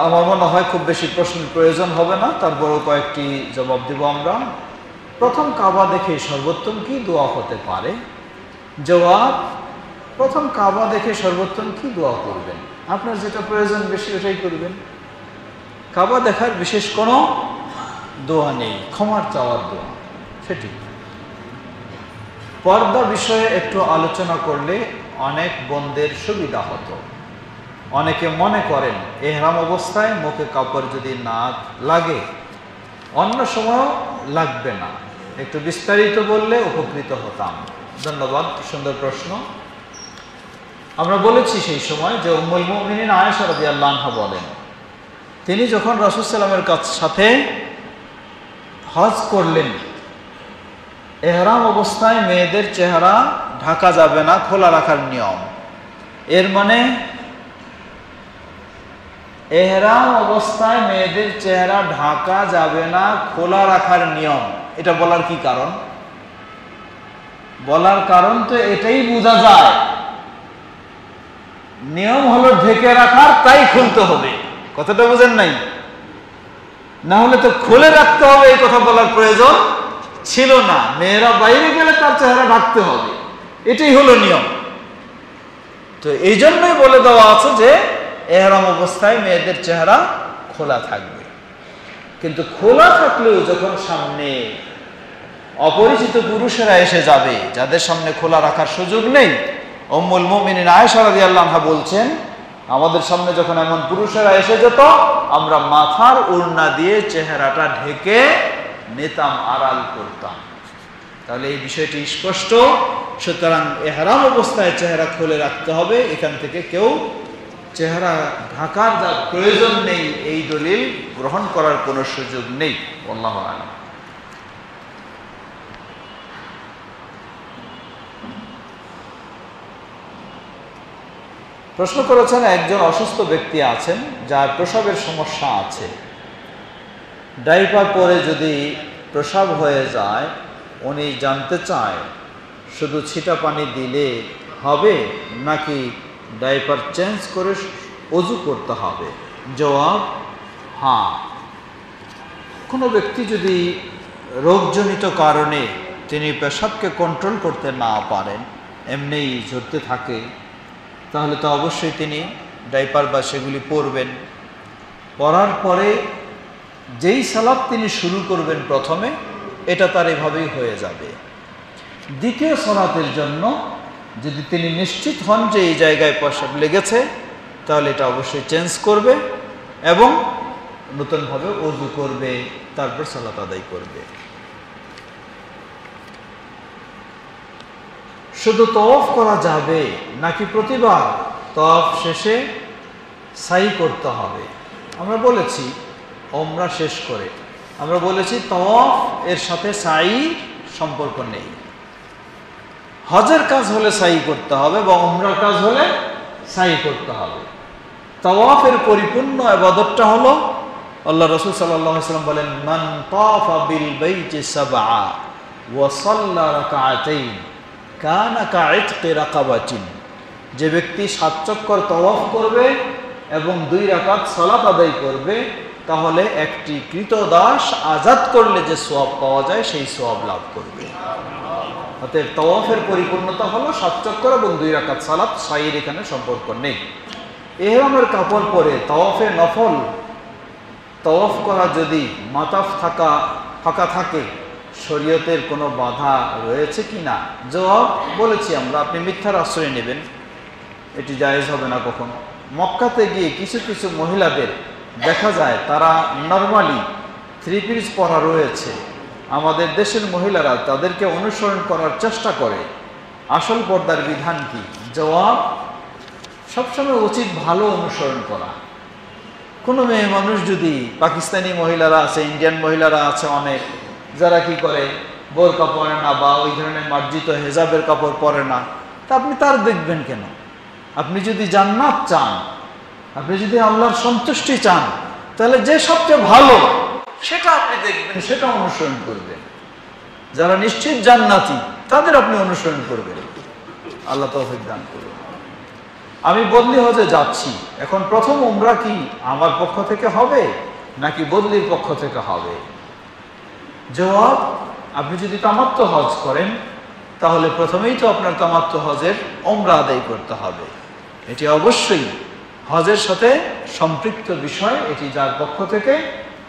আমার মনে হয় খুব বেশি প্রশ্নের প্রয়োজন হবে না, তারপরেও কয়েকটি জবাব দেব আমরা। প্রথম কাবা দেখে সর্বোত্তম কি দোয়া হতে পারে? জবাব, প্রথম কাবা দেখে সর্বোত্তম কি দোয়া করবেন? আপনার যেটা প্রয়োজন বেশি ওটাই করবেন। কাবা দেখার বিশেষ কোনো দোয়া নেই, ক্ষমার চাওয়ার দোয়া সেটি। পর্দা বিষয়ে একটু আলোচনা করলে অনেক বোনদের সুবিধা হতো। অনেকে মনে করেন এহরাম অবস্থায় মুখে কাপড় যদি না লাগে অন্য সময়ও লাগবে না, একটু বিস্তারিত বললে উপকৃত হতাম। ধন্যবাদ, সুন্দর প্রশ্ন। আমরা বলেছি সেই সময় যে উম্মুল মুমিনিন আয়েশা রাদিয়াল্লাহু আনহা বলেন, তিনি যখন রাসূল সাল্লাল্লাহু আলাইহি ওয়াসাল্লামের সাথে হজ করলেন, এহরাম অবস্থায় মেয়েদের চেহারা ঢাকা যাবে না, খোলা রাখার নিয়ম। এর মানে এহরাম অবস্থায় মেয়েদের চেহারা ঢাকা যাবে না, খোলা রাখার নিয়ম, এটা বলার কি কারণ? বলার কারণ তো এটাই বোঝা যায়, নিয়ম হলো ঢেকে রাখার, তাই খুলতে হবে। কথাটা বুঝেন নাই? না হলে তো খুলে রাখতে হবে এই কথা বলার প্রয়োজন ছিল না। মেয়েরা বাইরে গেলে তার চেহারা ঢাকতে হবে, এটাই হলো নিয়ম। তো এই জন্যই বলে দেওয়া আছে যে এহরাম অবস্থায় মেয়েদের চেহারা খোলা থাকবে। কিন্তু খোলা থাকলেও যখন সামনে অপরিচিত পুরুষেরা এসে যাবে, যাদের সামনে খোলা রাখার সুযোগ নেই, উম্মুল মুমিনিন আয়েশা রাদিয়াল্লাহু আনহা বলছেন, আমাদের সামনে যখন এমন পুরুষেরা এসে যেত, আমরা মাথার ওড়না দিয়ে চেহারাটা ঢেকে নিতাম, আড়াল করতাম। তাহলে এই বিষয়টি স্পষ্ট। সুতরাং ইহরাম অবস্থায় চেহারা খুলে রাখতে হবে, এখান থেকে কেউ চেহারা ঢাকার যা প্রয়োজন নেই এই দলিল গ্রহণ করার কোনো সুযোগ নেই। আল্লাহু আ'লাম। প্রশ্ন করেছেন, একজন অসুস্থ ব্যক্তি আছেন যার প্রস্রাবের সমস্যা আছে, ডাইপার পরে যদি প্রস্রাব হয়ে যায়, উনি জানতে চায় শুধু ছিটা পানি দিলে হবে নাকি ডাইপার চেঞ্জ করে ওযু করতে হবে? জবাব, হ্যাঁ। কোনো ব্যক্তি যদি রোগজনিত কারণে তিনি পেশাবকে কন্ট্রোল করতে না পারেন, এমনিই ঝরতে থাকে, তাহলে তো অবশ্যই তিনি ডাইপার বা সেগুলি পরবেন। পরার পরে যেই সালাত তিনি শুরু করবেন প্রথমে, এটা তার এভাবেই হয়ে যাবে। দ্বিতীয় সালাতের জন্য যদি তিনি নিশ্চিত হন যে এই জায়গায় পেশাব লেগেছে, তাহলে এটা অবশ্যই চেঞ্জ করবে এবং নতুনভাবে ওযু করবে, তারপর সালাত আদায় করবে। শুধু তওয়াফ করা যাবে নাকি প্রতিবার তওয়াফ শেষে সাই করতে হবে? আমরা বলেছি ওমরা শেষ করে, আমরা বলেছি তওয়াফ এর সাথে সাই সম্পর্ক নেই। হজের কাজ হলে সাই করতে হবে বা উমরার কাজ হলে সাই করতে হবে। তাওয়াফের পরিপূর্ণ ইবাদতটা হলো, আল্লাহ রাসূল সাল্লাল্লাহু আলাইহি ওয়াসাল্লাম বলেন, মান তাফা বিল বাইতি সাবআ ওয়া সাল্লা রাকাআতাইন কানা কাইতকি রাকাবাতিন। যে ব্যক্তি 7 চক্কর তাওয়াফ করবে এবং 2 রাকাত সালাত আদায় করবে, তাহলে একটি কৃতদাস আজাদ করলে যে সওয়াব পাওয়া যায় সেই সওয়াব লাভ করবে। অতএব তাওয়াফের পরিপূর্ণতা হলো 7 চক্কর এবং 2 রাকাত সালাত, সাইয়ের এখানে সম্পর্ক নেই। ইহরামের কাপড় পরে তাওয়াফে নফল তাওয়াফ করা যদি মাতাফ ফাঁকা থাকে, শরীয়তের কোনো বাধা রয়েছে কি না? জবাব, বলেছি আমরা, আপনি মিথ্যার আশ্রয় নেবেন, এটি জায়েজ হবে না কখনো। মক্কাতে গিয়ে কিছু কিছু মহিলাদের দেখা যায় তারা নরমালি 3 পিস পরা রয়েছে। আমাদের দেশের মহিলারা তাদেরকে অনুসরণ করার চেষ্টা করে। আসল পর্দার বিধান কি? জবাব, সবসময় উচিত ভালো অনুসরণ করা। কোনো মেয়ে মানুষ যদি, পাকিস্তানি মহিলারা আছে, ইন্ডিয়ান মহিলারা আছে অনেক, যারা কি করে বোরকা পরে না বা ওই ধরনের মার্জিত হেজাবের কাপড় পরে না, তা আপনি তার দেখবেন কেন? আপনি যদি জান্নাত চান, আপনি যদি আল্লাহর সন্তুষ্টি চান, তাহলে যে সবচেয়ে ভালো সেটা আপনি দেখবেন, সেটা অনুসরণ করবেন। যারা নিশ্চিত জান্নাতি তাদের আপনি অনুসরণ করবেন। আল্লাহ তৌফিক দান করুন। আমি বদলি হজে যাচ্ছি, এখন প্রথম উমরা কি আমার পক্ষ থেকে হবে নাকি বদলির পক্ষ থেকে হবে? জবাব, আপনি যদি তামাত্তু হজ করেন তাহলে প্রথমেই তো আপনার তামাত্তু হজের উমরা আদায় করতে হবে। এটি অবশ্যই হজের সাথে সম্পৃক্ত বিষয়, এটি যার পক্ষ থেকে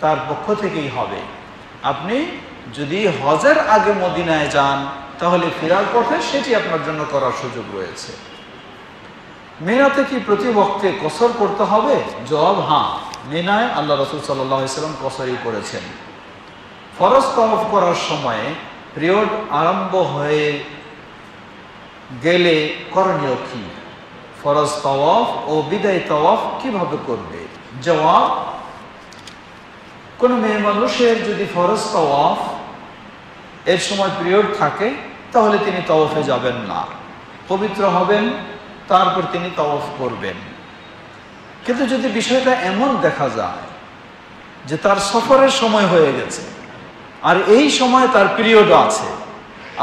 তার পক্ষ থেকেই হবে। আপনি যদি হজের আগে মদিনায় যান তাহলে ফেরার পথে সেটি আপনার জন্য করার সুযোগ রয়েছে। মিনাতে কি প্রতি ওয়াক্তে কসর করতে হবে? জবাব, হ্যাঁ, মিনায় আল্লাহ রাসূল সাল্লাল্লাহু আলাইহি ওয়াসাল্লাম কসরই করেছেন। ফরজ তাওয়াফ করার সময়ে পিরিয়ড আরম্ভ হয়ে গেলে করণীয় কি? ফরজ তাওয়াফ ও বিদায় তাওয়াফ কিভাবে করবে? জবাব, কোন মেয়ে মানুষের যদি ফরজ তাওয়াফ এর সময় পিরিয়ড থাকে তাহলে তিনি তাওয়াফে যাবেন না, পবিত্র হবেন, তারপর তিনি তাওয়াফ করবেন। কিন্তু যদি বিষয়টা এমন দেখা যায় যে তার সফরের সময় হয়ে গেছে আর এই সময় তার পিরিয়ড আছে,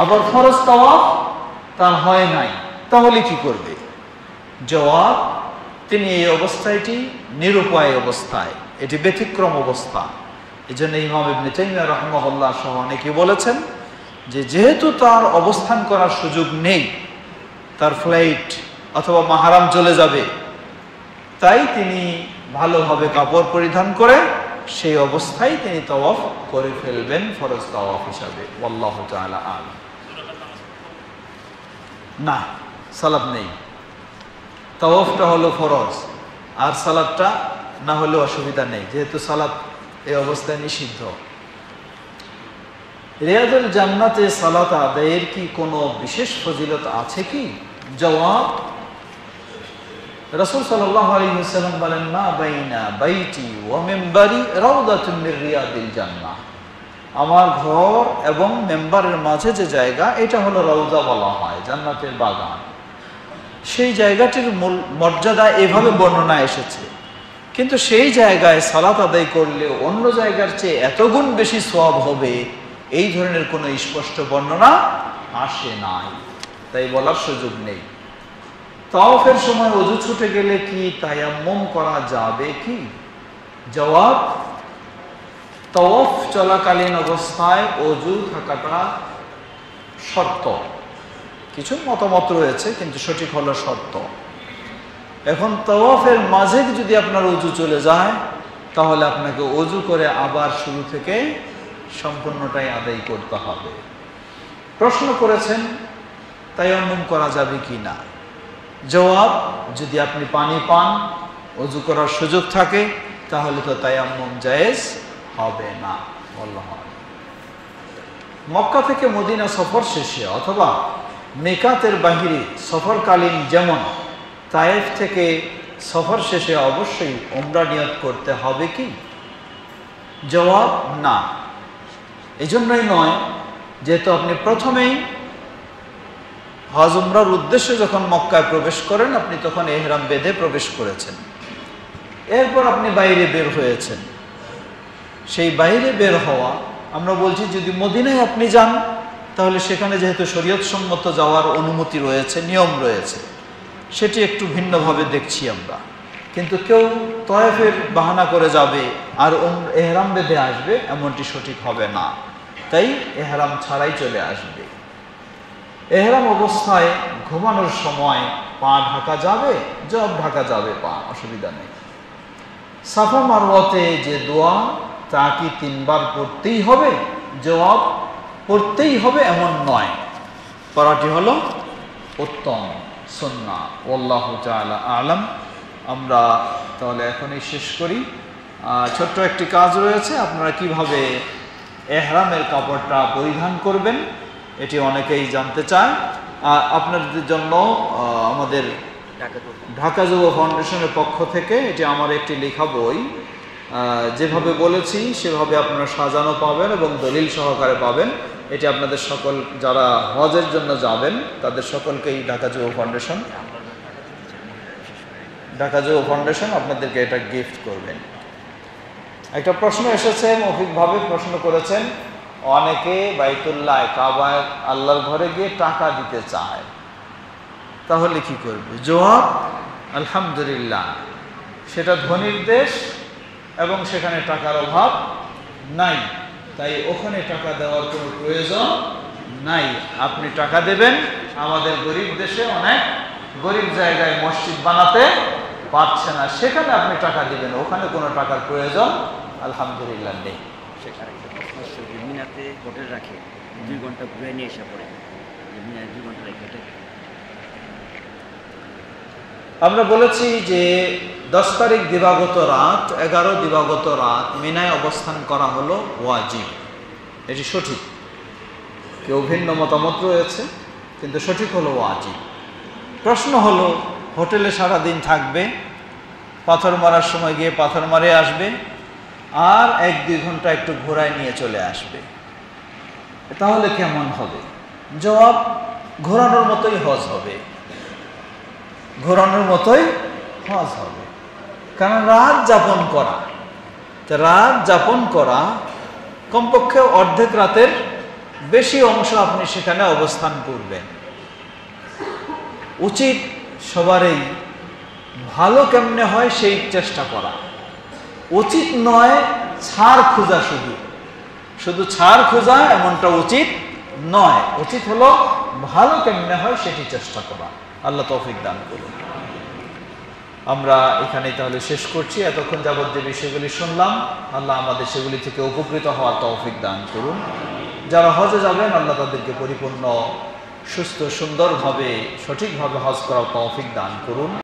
আবার ফরজ তাওয়াফ তার হয় নাই, তাহলে কি করবে? জবাব, তিনি এই অবস্থাটি নিরুপায় অবস্থায়, এটি ব্যতিক্রম অবস্থা। এই জন্য ইমাম ইবনে তাইমিয়া রাহিমাহুল্লাহ সহ অনেকে বলেছেন যে যেহেতু তার অবস্থান করার সুযোগ নেই, তার ফ্লাইট অথবা মাহরাম চলে যাবে, তাই তিনি ভালোভাবে কাপড় পরিধান করে সেই অবস্থায় তিনি তাওয়াফ করে ফেলবেন ফরজ তাওয়াফ হিসাবে। আল্লাহু তাআলা আ'লাম। না, সালাত নেই। তাওয়াফটা হলো ফরজ, আর সালাতটা না হলে অসুবিধা নেই, যেহেতু সালাত এই অবস্থায় নিষিদ্ধ। রিয়াদুল জান্নাতে সালাত আদায়ের কি কোনো বিশেষ ফজিলত আছে কি? জবাব, রাসূল সাল্লাল্লাহু আলাইহি ওয়াসাল্লাম বলেন, মা বাইনা বাইতি ওয়া মিম্বারি রাউদাতুন মির রিয়াদিল জান্নাহ। আমার ঘর এবং মেম্বারের মাঝে যে জায়গা, এটা হলো রওজা বলা হয়, জান্নাতের বাগান। সেই জায়গাটির মর্যাদা এভাবে বর্ণনা এসেছে, কিন্তু সেই জায়গায় সালাত আদায় করলে অন্য জায়গার চেয়ে এত গুণ বেশি সওয়াব হবে, এই ধরনের কোনো স্পষ্ট বর্ণনা আসে নাই, তাই বলার সুযোগ নেই। তাওয়াফের সময় ওযু ছুটে গেলে কি তায়াম্মুম করা যাবে কি? জবাব, তাওয়াফ চলাকালীন অবস্থায় ওযু থাকাটা শর্ত। কিছু মতামত রয়েছে, কিন্তু সঠিক হলো শর্ত। এখন তাওয়াফের মাঝে যদি আপনার ওযু চলে যায় তাহলে আপনাকে ওযু করে আবার শুরু থেকে সম্পূর্ণটাই আদায় করতে হবে। প্রশ্ন করেছেন তায়াম্মুম করা যাবে কি না। জবাব, যদি আপনি পানি পান, ওযু করার সুযোগ থাকে, তাহলে তো তায়াম্মুম জায়েজ হবে না। আল্লাহ। মক্কা থেকে মদিনা সফর শেষে অথবা মিকাতের বাহিরে সফরকালীন যেমন তায়েফ থেকে সফর শেষে অবশ্যই উমরা নিয়ত করতে হবে কি? জবাব, না। এই জন্যই নয়, যেহেতু আপনি প্রথমেই হজ উমরার উদ্দেশ্যে যখন মক্কায় প্রবেশ করেন, আপনি তখন ইহরাম বেঁধে প্রবেশ করেছেন, এরপর আপনি বাইরে বের হয়েছেন। সেই বাইরে বের হওয়া, আমরা বলছি যদি মদিনায় আপনি যান তাহলে সেখানে যেহেতু শরীয়ত সম্মত যাওয়ার অনুমতি রয়েছে, নিয়ম রয়েছে, সেটি একটু ভিন্নভাবে দেখছি আমরা। কিন্তু কেউ তয়েফের বাহানা করে যাবে আর এহরাম বেঁধে আসবে, এমনটি সঠিক হবে না। তাই এহরাম ছাড়াই চলে আসবে। এহরাম অবস্থায় ঘুমানোর সময় পা ঢাকা যাবে? জব ঢাকা যাবে পা, অসুবিধা নেই। সাফা মারওয়াতে যে দোয়া, তা কি 3 বার পড়তেই হবে? জবাব, পড়তেই হবে এমন নয়, পড়াটি হলো উত্তম সুন্নাহ। আল্লাহু তাআলা আ'লাম। আমরা তাহলে এখনই শেষ করি। ছোট্ট একটি কাজ রয়েছে, আপনারা কিভাবে এহরামের কাপড়টা পরিধান করবেন এটি অনেকেই জানতে চায়। আপনাদের জন্য আমাদের ঢাকা যুব ফাউন্ডেশনের পক্ষ থেকে এটি আমার একটি লেখা বই, যেভাবে বলেছি সেভাবে আপনারা সাজানো পাবেন এবং দলিল সহকারে পাবেন। এটি আপনাদের সকল যারা হজের জন্য যাবেন তাদের সকলকেই ঢাকা যুব ফাউন্ডেশন আপনাদেরকে এটা গিফট করবেন। একটা প্রশ্ন এসেছে, মৌখিকভাবে প্রশ্ন করেছেন, অনেকে বাইতুল্লাহ কাবায় আল্লাহর ঘরে গিয়ে টাকা দিতে চায়, তাহলে কি করবে? জবাব, আলহামদুলিল্লাহ, সেটা ধনীর দেশ এবং সেখানে টাকার অভাব নাই, তাই ওখানে টাকা দেওয়ার কোনো প্রয়োজন নাই। আপনি টাকা দেবেন, আমাদের গরিব দেশে অনেক গরিব জায়গায় মসজিদ বানাতে পারছে না, সেখানে আপনি টাকা দিবেন, ওখানে কোনো টাকার প্রয়োজন আলহামদুলিল্লাহ নেই। মিনাতে হোটেল রাখে 2 ঘন্টা ঘুরে নিয়ে এসে পড়ে, মিনায় 2 ঘন্টা রেখে। আমরা বলেছি যে 10 তারিখ দিবাগত রাত, 11 দিবাগত রাত মিনায় অবস্থান করা হলো ওয়াজিব, এটি সঠিক। কেউ ভিন্ন মতামত রয়েছে, কিন্তু সঠিক হলো ওয়াজিব। প্রশ্ন হলো, হোটেলে সারাদিন থাকবে, পাথর মারার সময় গিয়ে পাথর মারে আসবে, আর 1-2 ঘন্টা একটু ঘোরায় নিয়ে চলে আসবে, তাহলে কেমন হবে? জবাব, ঘোরানোর মতোই হজ হবে, ঘোরানোর মতোই হজ হবে। কারণ রাত যাপন করা কমপক্ষে অর্ধেক রাতের বেশি অংশ আপনি সেখানে অবস্থান করবেন। উচিত সবারই ভালো কেমনে হয় সেই চেষ্টা করা, উচিত নয় ছাড় খোঁজা, শুধু ছাড় খোঁজা এমনটা উচিত নয়। উচিত হলো ভালো কেমনে হয় সেটি চেষ্টা করা। আল্লাহ তৌফিক দান করুন। আমরা এখানেই তাহলে শেষ করছি। এতক্ষণ যাবত যে বিষয়গুলি শুনলাম, আল্লাহ আমাদের সেগুলি থেকে উপকৃত হওয়ার তৌফিক দান করুন। যারা হজে যাবেন, আল্লাহ তাদেরকে পরিপূর্ণ সুস্থ সুন্দরভাবে সঠিকভাবে হজ করার তৌফিক দান করুন।